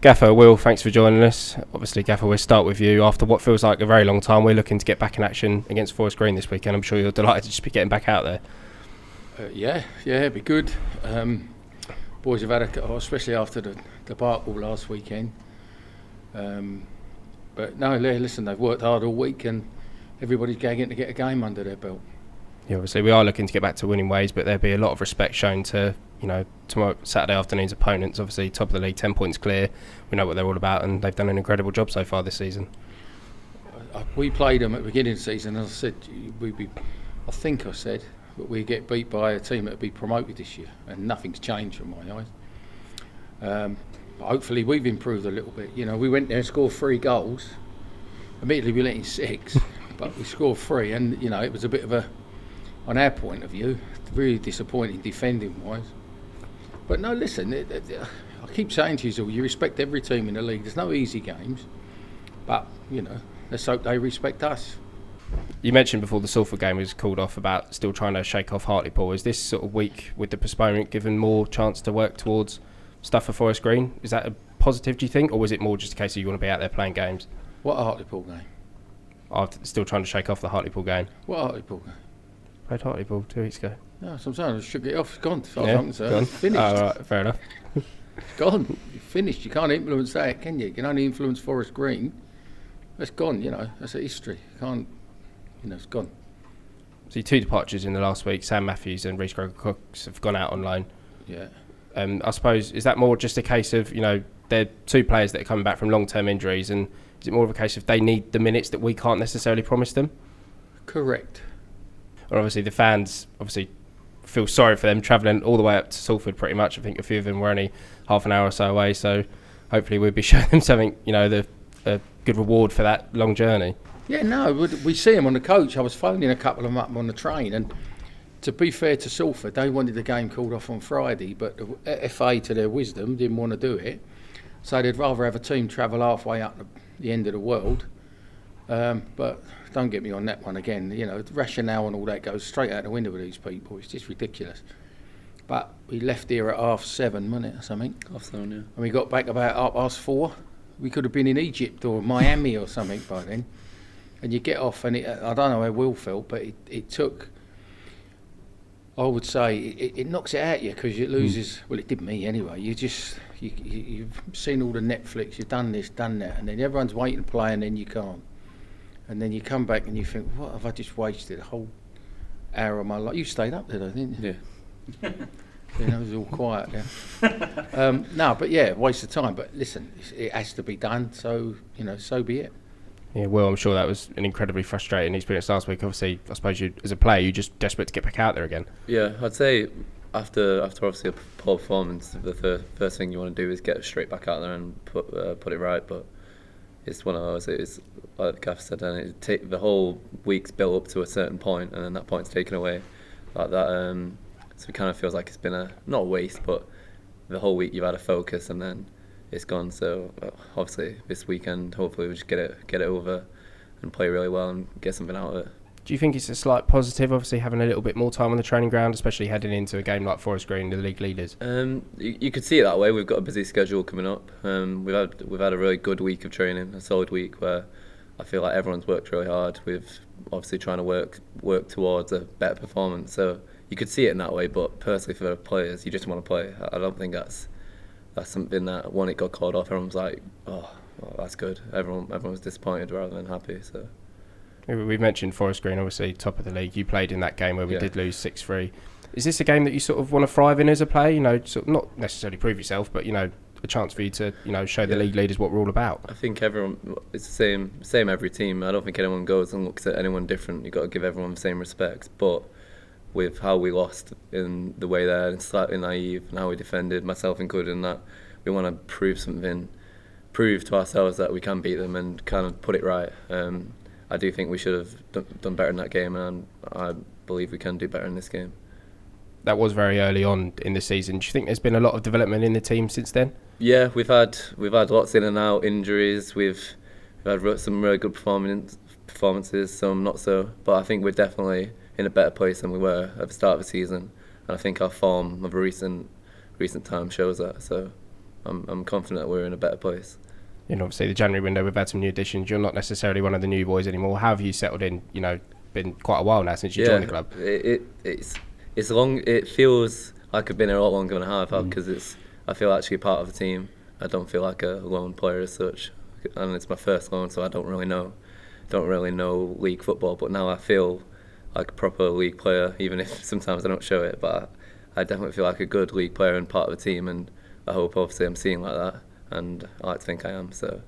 Gaffer, Will, thanks for joining us. Obviously, Gaffer, we'll start with you. After what feels like a very long time, we're looking to get back in action against Forest Green this weekend. I'm sure you're delighted to just be getting back out there. Yeah, it'd be good. Boys have had especially after the debacle last weekend. But no, listen, they've worked hard all week and everybody's gagging to get a game under their belt. Yeah, obviously, we are looking to get back to winning ways, but there'll be a lot of respect shown to, tomorrow, Saturday afternoon's opponents. Obviously, top of the league, 10 points clear. We know what they're all about, and they've done an incredible job so far this season. We played them at the beginning of the season, and I said, but we get beat by a team that will be promoted this year, and nothing's changed from my eyes. Hopefully we've improved a little bit. We went there and scored 3 goals. Immediately we let in 6, but we scored 3, and it was a bit of a, on our point of view, really disappointing defending wise. But no, listen, I keep saying to you, you respect every team in the league. There's no easy games, but let's hope they respect us. You mentioned before the Salford game was called off about still trying to shake off Hartlepool. Is this sort of week with the postponement given more chance to work towards stuff for Forest Green? Is that a positive, do you think, or was it more just a case of you want to be out there playing games? What Hartlepool game? Still trying to shake off the Hartlepool game. What Hartlepool game? Played Hartlepool 2 weeks ago. No, sometimes I shook it off. It's gone. Gone. Finished. Oh, right, fair enough. It's gone. You're finished. You can't influence that, can you? You can only influence Forest Green. It's gone. That's a history. You can't. It's gone. So 2 departures in the last week. Sam Matthews and Rhys Grogan-Cooks have gone out on loan. Yeah. I suppose, is that more just a case of, they're 2 players that are coming back from long-term injuries, and is it more of a case of they need the minutes that we can't necessarily promise them? Correct. Or obviously the fans feel sorry for them travelling all the way up to Salford pretty much. I think a few of them were only half an hour or so away, so hopefully we'll be showing them something, a good reward for that long journey. Yeah, no, we see them on the coach. I was phoning a couple of them up on the train, and to be fair to Salford, they wanted the game called off on Friday, but the FA, to their wisdom, didn't want to do it. So they'd rather have a team travel halfway up the end of the world. But don't get me on that one again. The rationale and all that goes straight out the window with these people. It's just ridiculous. But we left here at 7:30, wasn't it, or something? 7:30, yeah. And we got back about 4:30. We could have been in Egypt or Miami or something by then. And you get off, and I don't know how Will felt, but it took... I would say it knocks it at you because it loses. Well, it did me anyway. You've seen all the Netflix. You've done this, done that, and then everyone's waiting to play, and then you can't. And then you come back and you think, what have I just wasted a whole hour of my life? You stayed up there, though, didn't you? Yeah. It was all quiet there. No, but yeah, waste of time. But listen, it has to be done. So so be it. Yeah, well, I'm sure that was an incredibly frustrating experience last week. Obviously, I suppose you, as a player, you're just desperate to get back out there again. Yeah, I'd say after obviously a poor performance, the first thing you want to do is get straight back out there and put it right. But it's one of those. It's like Gaff said, and the whole week's built up to a certain point, and then that point's taken away like that. So it kind of feels like it's been not a waste, but the whole week you've had a focus, and then it's gone. So obviously this weekend, hopefully we just get it over and play really well and get something out of it. Do you think it's a slight positive, obviously having a little bit more time on the training ground, especially heading into a game like Forest Green, the league leaders? You could see it that way. We've got a busy schedule coming up. We've had a really good week of training, a solid week where I feel like everyone's worked really hard. We've obviously trying to work towards a better performance. So you could see it in that way. But personally, for the players, you just want to play. I don't think that's something that when it got called off, everyone's like, oh, that's good. Everyone was disappointed rather than happy. So we've mentioned Forest Green, obviously top of the league. You played in that game where we did lose 6-3. Is this a game that you sort of want to thrive in as a player? Sort of not necessarily prove yourself, but a chance for you to show the league leaders what we're all about. I think everyone, it's the same every team. I don't think anyone goes and looks at anyone different. You've got to give everyone the same respect. But with how we lost in the way there and slightly naive and how we defended, myself included in that, we want to prove to ourselves that we can beat them and kind of put it right. I do think we should have done better in that game, and I believe we can do better in this game. That was very early on in the season. Do you think there's been a lot of development in the team since then? Yeah, we've had lots in and out, injuries. We've had some really good performances, some not so. But I think we're definitely in a better place than we were at the start of the season, and I think our form of recent time shows that. So I'm confident that we're in a better place. And obviously the January window, we've had some new additions. You're not necessarily one of the new boys anymore. How have you settled in? You know, been quite a while now since you joined the club. It's long. It feels like I've been here a lot longer than I have because I feel actually part of the team. I don't feel like a lone player as such, and it's my first loan, so I don't really know league football. But now I feel like a proper league player, even if sometimes I don't show it. But I definitely feel like a good league player and part of the team, and I hope obviously I'm seen like that, and I like to think I am. So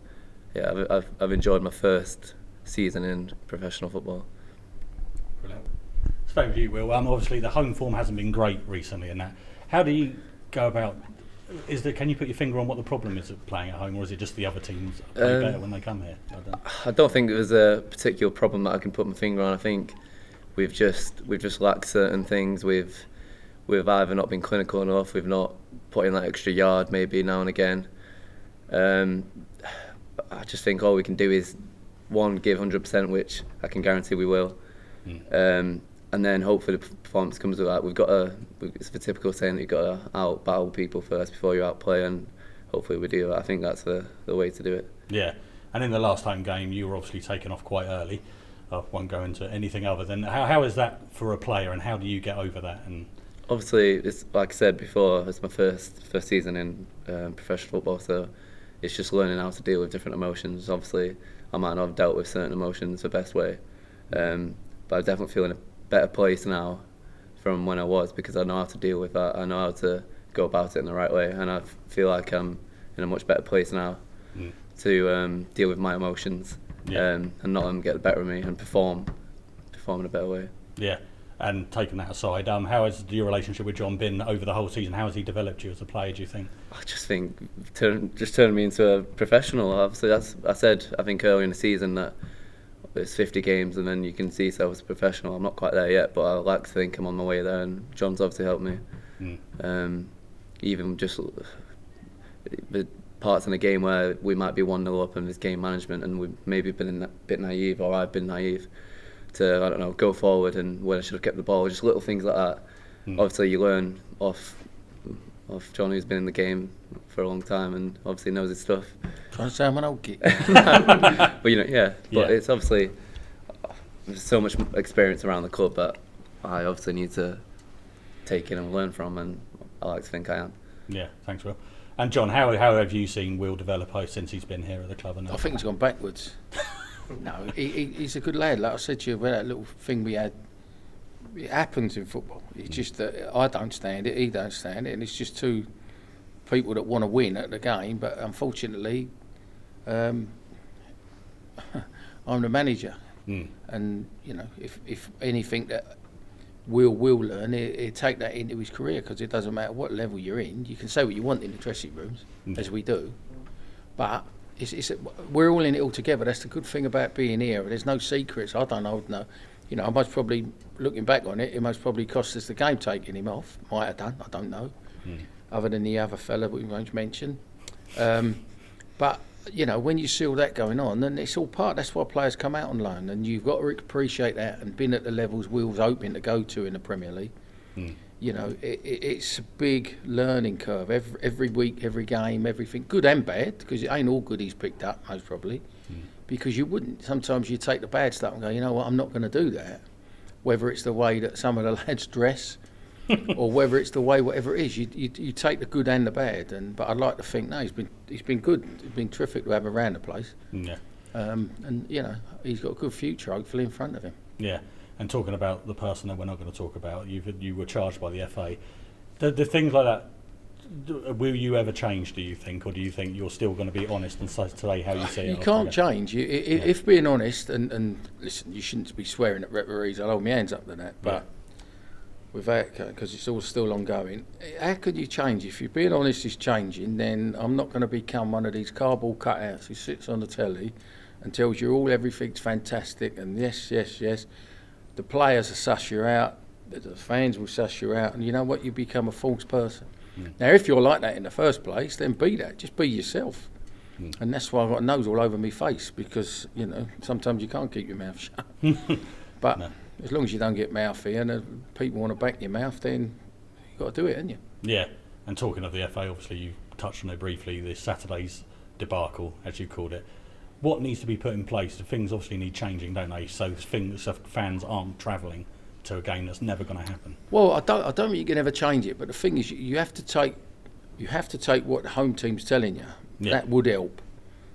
yeah, I've enjoyed my first season in professional football. Brilliant. Same with you, Will. Obviously the home form hasn't been great recently, and that. How do you go about? Can you put your finger on what the problem is of playing at home, or is it just the other teams play better when they come here? I don't think there's a particular problem that I can put my finger on. I think we've just lacked certain things. We've either not been clinical enough. We've not put in that extra yard maybe now and again. I just think all we can do is give 100%, which I can guarantee we will. And then hopefully the performance comes with that. It's the typical saying that you've got to out-battle people first before you outplay, and hopefully we do that. I think that's the way to do it. Yeah, and in the last home game you were obviously taken off quite early. I won't go into anything other than how is that for a player, and how do you get over that? And obviously, it's like I said before, it's my first season in professional football, so it's just learning how to deal with different emotions. Obviously, I might not have dealt with certain emotions the best way, but I definitely feel in a better place now from when I was, because I know how to deal with that. I know how to go about it in the right way, and I feel like I'm in a much better place now to deal with my emotions and not let them get the better of me and perform in a better way. Yeah, and taking that aside, how has your relationship with John been over the whole season? How has he developed you as a player, do you think? I just think turning me into a professional. Obviously, I think earlier in the season that it's 50 games and then you can see yourself as a professional. I'm not quite there yet, but I like to think I'm on my way there, and John's obviously helped me. Even just the parts in the game where we might be 1-0 up and there's game management and we've maybe been a bit naive, or I've been naive to, I don't know, go forward and when I should have kept the ball, just little things like that. Obviously you learn off John, who's been in the game for a long time and obviously knows his stuff. Trying to sound an old git. But it's obviously there's so much experience around the club that I obviously need to take in and learn from, and I like to think I am. Yeah, thanks, Will. And John, how have you seen Will develop since he's been here at the club? I think he's gone backwards. No, he's a good lad. Like I said to you, about that little thing we had, it happens in football. It's just that I don't stand it, he don't stand it, and it's just two people that want to win at the game. But unfortunately, I'm the manager, and you know, if anything that Will learn, he'll take that into his career, because it doesn't matter what level you're in. You can say what you want in the dressing rooms, as we do, but we're all in it all together. That's the good thing about being here. There's no secrets. I don't know. You know, I most probably, looking back on it, it most probably cost us the game taking him off. Might have done. I don't know. Other than the other fella we won't mention. But you know, when you see all that going on, then it's all part. That's why players come out on loan, and you've got to appreciate that. And been at the levels Will's hoping to go to in the Premier League. You know, it's a big learning curve. Every week, every game, everything, good and bad, because it ain't all good he's picked up, most probably. Because you wouldn't. Sometimes you take the bad stuff and go, you know what, I'm not going to do that. Whether it's the way that some of the lads dress, or whether it's the way, whatever it is, you take the good and the bad. But I'd like to think, no, he's been good. He's been terrific to have around the place. Yeah. And you know, he's got a good future, hopefully, in front of him. Yeah. And talking about the person that we're not going to talk about, you were charged by the FA. The things like that, will you ever change, do you think, or do you think you're still going to be honest and say how you see it? You can't change. If being honest, and listen, you shouldn't be swearing at referees. I'll hold my hands up to that. But with that, because it's all still ongoing, how could you change? If you're being honest is changing, then I'm not going to become one of these cardboard cutouts who sits on the telly and tells you everything's fantastic and yes. The players will suss you out, the fans will suss you out, and you know what? You become a false person. Now, if you're like that in the first place, then be that. Just be yourself. And that's why I've got a nose all over my face, because, you know, sometimes you can't keep your mouth shut. But as long as you don't get mouthy and people want to back your mouth, then you've got to do it, haven't you? Yeah. And talking of the FA, obviously you've touched on it briefly, this Saturday's debacle, as you called it. What needs to be put in place? The things obviously need changing, don't they? So fans aren't travelling to a game that's never going to happen. Well, I don't think you can ever change it. But the thing is, you have to take what the home team's telling you. Yeah. That would help.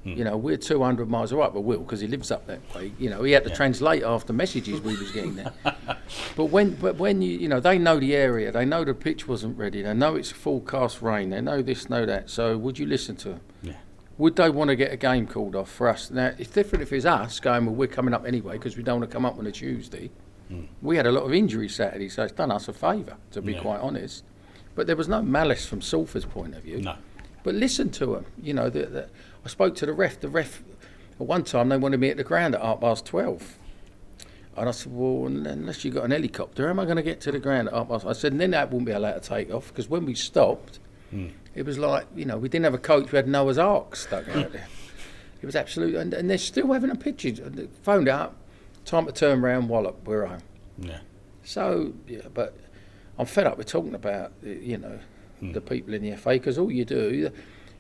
You know, we're 200 miles away, but Will, because he lives up that way, you know, he had to translate after messages we was getting there. But when you know, they know the area, they know the pitch wasn't ready, they know it's forecast rain, they know this, know that. So would you listen to them? Yeah. Would they want to get a game called off for us? Now, it's different if it's us going, well, we're coming up anyway because we don't want to come up on a Tuesday. We had a lot of injuries Saturday, so it's done us a favour, to be quite honest. But there was no malice from Salford's point of view. No. But listen to them. You know, I spoke to the ref. The ref, at one time, they wanted me at the ground at 12:30. And I said, well, unless you got an helicopter, how am I going to get to the ground at 12:30? I said, and then that wouldn't be allowed to take off, because when we stopped, it was like, you know, we didn't have a coach, we had Noah's Ark stuck out there. It was absolute, and they're still having a pitch. Phoned up, time to turn round, wallop, we're home. Yeah. So, yeah, but I'm fed up with talking about, you know, the people in the FA, because all you do,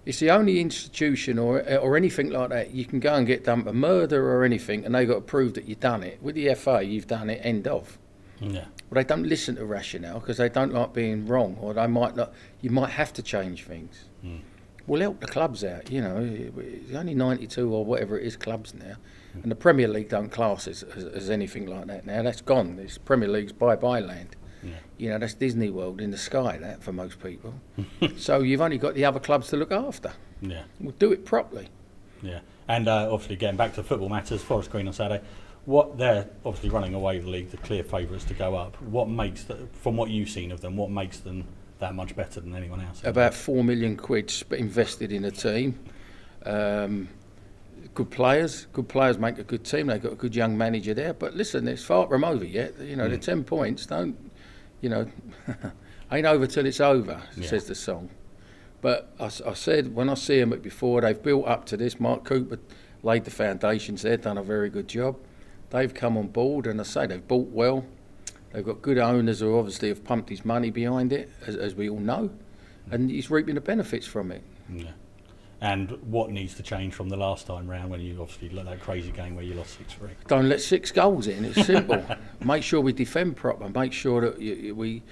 it's the only institution or anything like that you can go and get done for murder or anything, and they got to prove that you've done it. With the FA, you've done it, end of. Yeah. But they don't listen to rationale because they don't like being wrong, or they might not. You might have to change things. We'll help the clubs out. You know, it's only 92 or whatever it is clubs now, and the Premier League don't class as anything like that now. That's gone. This Premier League's bye-bye land. Yeah. You know, that's Disney World in the sky, that, for most people. So you've only got the other clubs to look after. Yeah. We'll do it properly. Yeah. And obviously, getting back to football matters, Forest Green on Saturday, they're obviously running away with the league, the clear favourites to go up. What makes, from what you've seen of them, what makes them that much better than anyone else? About £4 million invested in a team. Good players make a good team. They've got a good young manager there. But listen, it's far from over yet. You know, the 10 points don't, you know, ain't over till it's over, says the song. But I said, when I see them before, they've built up to this. Mark Cooper laid the foundations there, done a very good job. They've come on board, and I say they've bought well. They've got good owners who obviously have pumped his money behind it, as we all know, and he's reaping the benefits from it. Yeah. And what needs to change from the last time round when you obviously let that crazy game where you lost 6-3? Don't let 6 goals in. It's simple. Make sure we defend proper. Make sure that we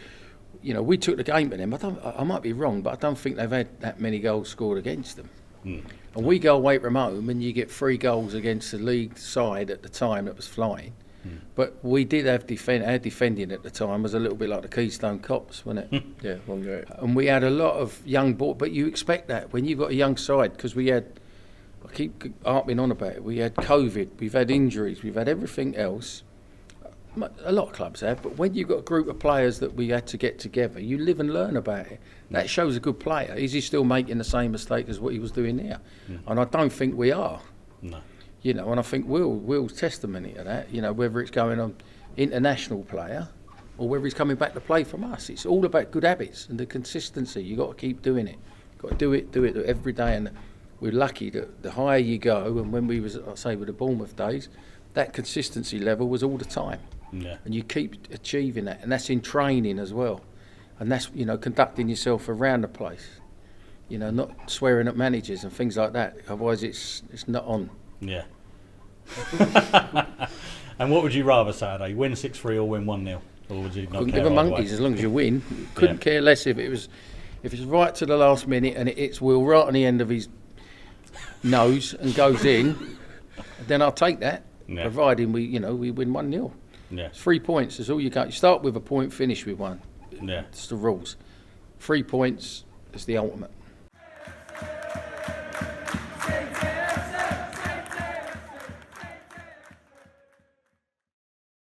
took the game to them. I might be wrong, but I don't think they've had that many goals scored against them. And we go away from home, and you get 3 goals against the league side at the time that was flying. But we did have our defending at the time was a little bit like the Keystone Cops, wasn't it? Yeah, one great. And we had a lot of young boys, but you expect that when you've got a young side, because we had, I keep harping on about it, we had COVID, we've had injuries, we've had everything else. A lot of clubs have, but when you've got a group of players that we had to get together, you live and learn about it. That shows a good player. Is he still making the same mistake as what he was doing there? And I don't think we are. No. You know, and I think Will's testimony to that, you know, whether it's going on international player or whether he's coming back to play from us. It's all about good habits and the consistency. You've got to keep doing it. Got to do it every day. And we're lucky that the higher you go, and when we was, I say, with the Bournemouth days, that consistency level was all the time. Yeah. And you keep achieving that. And that's in training as well. And that's, you know, conducting yourself around the place. You know, not swearing at managers and things like that. Otherwise it's not on. Yeah. And what would you rather Saturday? Win 6-3 or win 1-0? Or would you not Couldn't care give a either monkeys way? as long as you win. Couldn't care less if it's right to the last minute and it hits Will right on the end of his nose and goes in, then I'll take that. Yeah. Providing we win 1-0. Yeah. It's 3 points is all you got. You start with a point, finish with one. Yeah. It's the rules. 3 points is the ultimate.